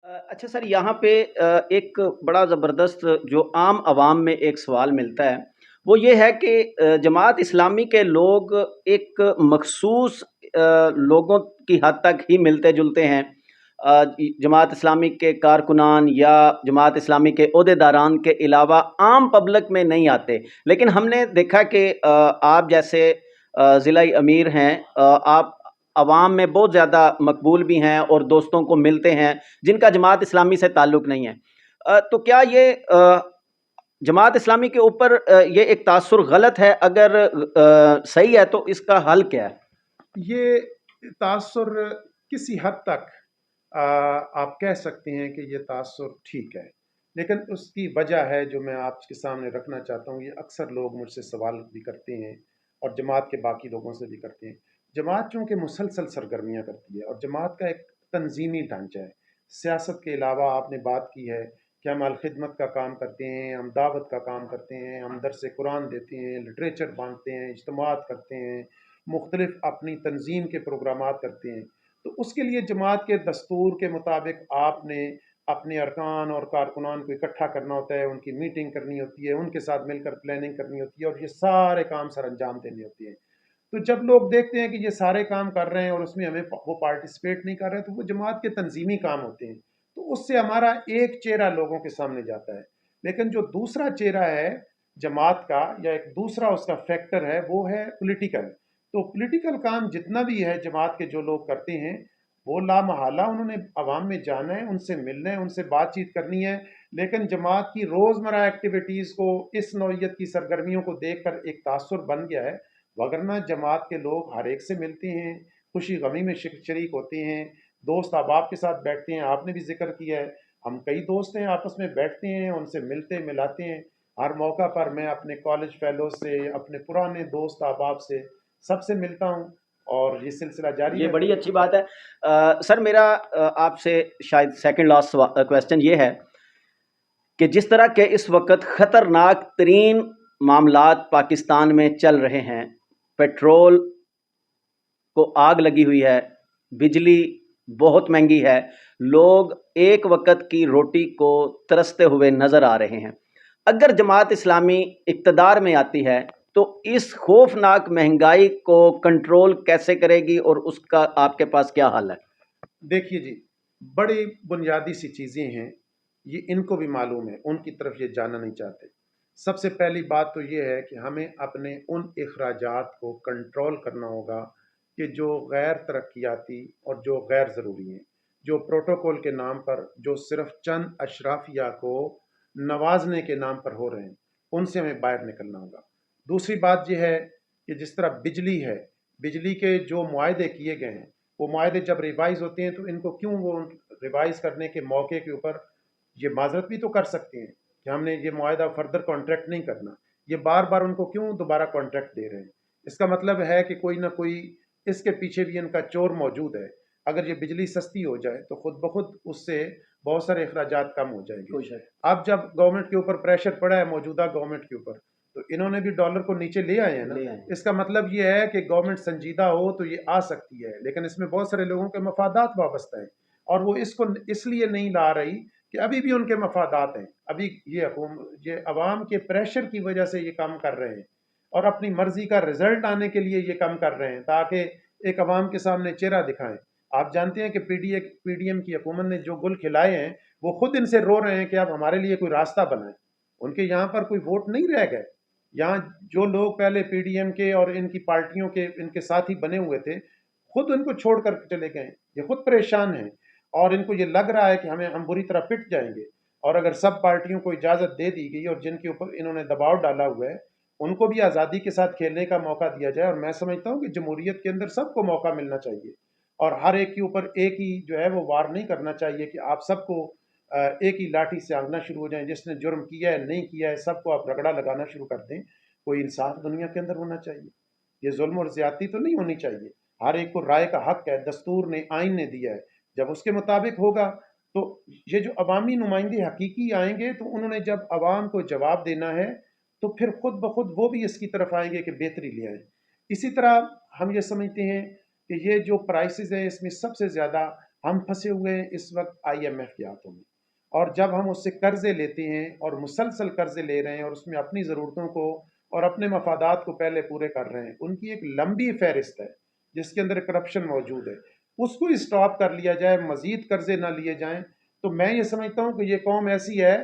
अच्छा सर, यहाँ पे एक बड़ा ज़बरदस्त जो आम आवाम में एक सवाल मिलता है, वो ये है कि जमात इस्लामी के लोग एक मखसूस लोगों की हद तक ही मिलते जुलते हैं। जमात इस्लामी के कारकुनान या जमात इस्लामी के ओहदेदारान के अलावा आम पब्लिक में नहीं आते। लेकिन हमने देखा कि आप जैसे ज़िला अमीर हैं, आप अवाम में बहुत ज़्यादा मकबूल भी हैं और दोस्तों को मिलते हैं जिनका जमात इस्लामी से ताल्लुक़ नहीं है। तो क्या ये जमात इस्लामी के ऊपर ये एक तासुर गलत है? अगर सही है तो इसका हल क्या है? ये तासुर किसी हद तक आप कह सकते हैं कि ये तासुर ठीक है, लेकिन उसकी वजह है जो मैं आपके सामने रखना चाहता हूँ। ये अक्सर लोग मुझसे सवाल भी करते हैं और जमात के बाकी लोगों से भी करते हैं। जमात चूँकि मुसलसल सरगर्मियाँ करती है और जमात का एक तंजीमी ढांचा है। सियासत के अलावा आपने बात की है कि हम अलखिदमत का काम करते हैं, हम दावत का काम करते हैं, हम दरस कुरान देते हैं, लिटरेचर बांटते हैं, इज्तिमात करते हैं, मुख्तलिफ अपनी तंजीम के प्रोग्रामात करते हैं। तो उसके लिए जमात के दस्तूर के मुताबिक आपने अपने अरकान और कारकुनान को इकट्ठा करना होता है, उनकी मीटिंग करनी होती है, उनके साथ मिलकर प्लानिंग करनी होती है और ये सारे काम सर अंजाम देने होते हैं। तो जब लोग देखते हैं कि ये सारे काम कर रहे हैं और उसमें हमें वो पार्टिसिपेट नहीं कर रहे, तो वो जमात के तंजीमी काम होते हैं। तो उससे हमारा एक चेहरा लोगों के सामने जाता है। लेकिन जो दूसरा चेहरा है जमात का, या एक दूसरा उसका फैक्टर है, वो है पॉलिटिकल। तो पॉलिटिकल काम जितना भी है जमात के जो लोग करते हैं, वो लामहला उन्होंने अवाम में जाना है, उनसे मिलना है, उनसे बातचीत करनी है। लेकिन जमात की रोज़मर्रा एक्टिविटीज़ को, इस नौइयत की सरगर्मियों को देख कर एक तासुर बन गया है। वगरना जमात के लोग हर एक से मिलते हैं, खुशी गमी में शरीक होते हैं, दोस्त अहबाब के साथ बैठते हैं। आपने भी जिक्र किया है, हम कई दोस्त हैं, आपस में बैठते हैं, उनसे मिलते मिलाते हैं। हर मौका पर मैं अपने कॉलेज फेलो से, अपने पुराने दोस्त अहबाब से, सबसे मिलता हूँ और ये सिलसिला जारी ये रहता बड़ी है। अच्छी बात है। सर, मेरा आपसे शायद सेकंड लास्ट क्वेश्चन ये है कि जिस तरह के इस वक्त ख़तरनाक तरीन मामलात पाकिस्तान में चल रहे हैं, पेट्रोल को आग लगी हुई है, बिजली बहुत महंगी है, लोग एक वक्त की रोटी को तरसते हुए नज़र आ रहे हैं। अगर जमात इस्लामी इक़्तिदार में आती है तो इस खौफनाक महंगाई को कंट्रोल कैसे करेगी और उसका आपके पास क्या हल है? देखिए जी, बड़ी बुनियादी सी चीज़ें हैं, ये इनको भी मालूम है, उनकी तरफ ये जाना नहीं चाहते। सबसे पहली बात तो ये है कि हमें अपने उन अखराजात को कंट्रोल करना होगा कि जो गैर तरक्याती और जो गैर ज़रूरी हैं, जो प्रोटोकॉल के नाम पर, जो सिर्फ चंद अशराफिया को नवाजने के नाम पर हो रहे हैं, उनसे हमें बाहर निकलना होगा। दूसरी बात यह है कि जिस तरह बिजली है, बिजली के जो मुआहदे किए गए हैं, वो मुआहदे जब रिवाइज होते हैं तो इनको क्यों वो रिवाइज करने के मौके के ऊपर ये माजरत भी तो कर सकते हैं कि हमने ये मुआहदा फर्दर कॉन्ट्रैक्ट नहीं करना। ये बार बार उनको क्यों दोबारा कॉन्ट्रैक्ट दे रहे हैं? इसका मतलब है कि कोई ना कोई इसके पीछे भी इनका चोर मौजूद है। अगर ये बिजली सस्ती हो जाए तो खुद ब खुद उससे बहुत सारे अखराजात कम हो जाएंगे। अब जब गवर्नमेंट के ऊपर प्रेशर पड़ा है, मौजूदा गवर्नमेंट के ऊपर, तो इन्होंने भी डॉलर को नीचे ले आए हैं ना। ले आए। इसका मतलब ये है कि गवर्नमेंट संजीदा हो तो ये आ सकती है, लेकिन इसमें बहुत सारे लोगों के मफादात वाबस्ता हैं और वो इसको इसलिए नहीं ला रही कि अभी भी उनके मफादात हैं। अभी ये अवाम के प्रेशर की वजह से ये काम कर रहे हैं और अपनी मर्जी का रिजल्ट आने के लिए ये काम कर रहे हैं ताकि एक अवाम के सामने चेहरा दिखाएं। आप जानते हैं कि पीडीएम की हुकूमत ने जो गुल खिलाए हैं, वो खुद इनसे रो रहे हैं कि आप हमारे लिए कोई रास्ता बनाएं। उनके यहाँ पर कोई वोट नहीं रह गए। यहाँ जो लोग पहले पीडीएम के और इनकी पार्टियों के इनके साथ ही बने हुए थे, खुद उनको छोड़कर चले गए। ये खुद परेशान हैं और इनको ये लग रहा है कि हम बुरी तरह पिट जाएंगे। और अगर सब पार्टियों को इजाज़त दे दी गई और जिनके ऊपर इन्होंने दबाव डाला हुआ है, उनको भी आज़ादी के साथ खेलने का मौका दिया जाए। और मैं समझता हूँ कि जमहूरियत के अंदर सबको मौका मिलना चाहिए और हर एक के ऊपर एक ही जो है वो वार नहीं करना चाहिए कि आप सबको एक ही लाठी से आंकना शुरू हो जाएं। जिसने जुर्म किया है, नहीं किया है, सबको आप रगड़ा लगाना शुरू कर दें। कोई इंसाफ दुनिया के अंदर होना चाहिए। ये जुल्म और ज्यादती तो नहीं होनी चाहिए। हर एक को राय का हक है, दस्तूर ने, आइन ने दिया है। जब उसके मुताबिक होगा तो ये जो अवामी नुमाइंदे हकीकी आएंगे तो उन्होंने जब अवाम को जवाब देना है तो फिर खुद ब खुद वो भी इसकी तरफ आएंगे कि बेहतरी ले आए। इसी तरह हम ये समझते हैं कि ये जो प्राइसेस है इसमें सबसे ज़्यादा ہم پھنسے ہوئے ہیں اس وقت IMF کے ہاتھوں میں، اور جب ہم اس سے قرضے لیتے ہیں اور مسلسل قرضے لے رہے ہیں اور اس میں اپنی ضرورتوں کو اور اپنے مفادات کو پہلے پورے کر رہے ہیں، ان کی ایک لمبی فہرست ہے جس کے اندر کرپشن موجود ہے، اس کو اسٹاپ کر لیا جائے، مزید قرضے نہ لیے جائیں، تو میں یہ سمجھتا ہوں کہ یہ قوم ایسی ہے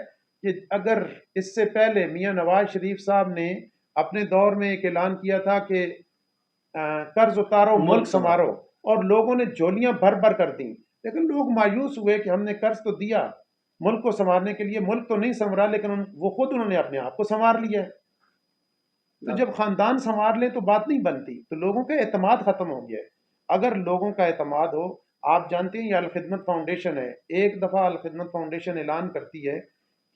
کہ اگر اس سے پہلے میاں نواز شریف صاحب نے اپنے دور میں ایک اعلان کیا تھا کہ قرض اتارو ملک ملک سنوارو۔ سنوارو، اور لوگوں نے جولیاں بھر بھر کر دیں، لیکن لوگ مایوس ہوئے کہ ہم نے قرض تو دیا ملک کو سنوارنے کے لیے، ملک تو نہیں سنورا، لیکن وہ خود انہوں نے اپنے آپ کو سنوار لیا ہے۔ تو جب خاندان سنوار لیں تو بات نہیں بنتی، تو لوگوں کا اعتماد ختم ہو گیا ہے۔ اگر لوگوں کا اعتماد ہو، آپ جانتے ہیں یہ الخدمت فاؤنڈیشن ہے، ایک دفعہ الخدمت فاؤنڈیشن اعلان کرتی ہے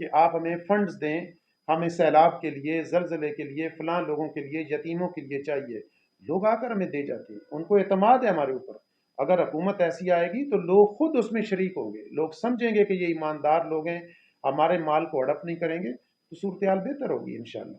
کہ آپ ہمیں فنڈز دیں، ہمیں سیلاب کے لیے، زلزلے کے لیے، فلاں لوگوں کے لیے، یتیموں کے لیے چاہیے، لوگ آ کر ہمیں دے جاتے ہیں، ان کو اعتماد ہے ہمارے اوپر۔ اگر حکومت ایسی آئے گی تو لوگ خود اس میں شریک ہوں گے، لوگ سمجھیں گے کہ یہ ایماندار لوگ ہیں، ہمارے مال کو ہڑپ نہیں کریں گے، تو صورتحال بہتر ہوگی انشاءاللہ۔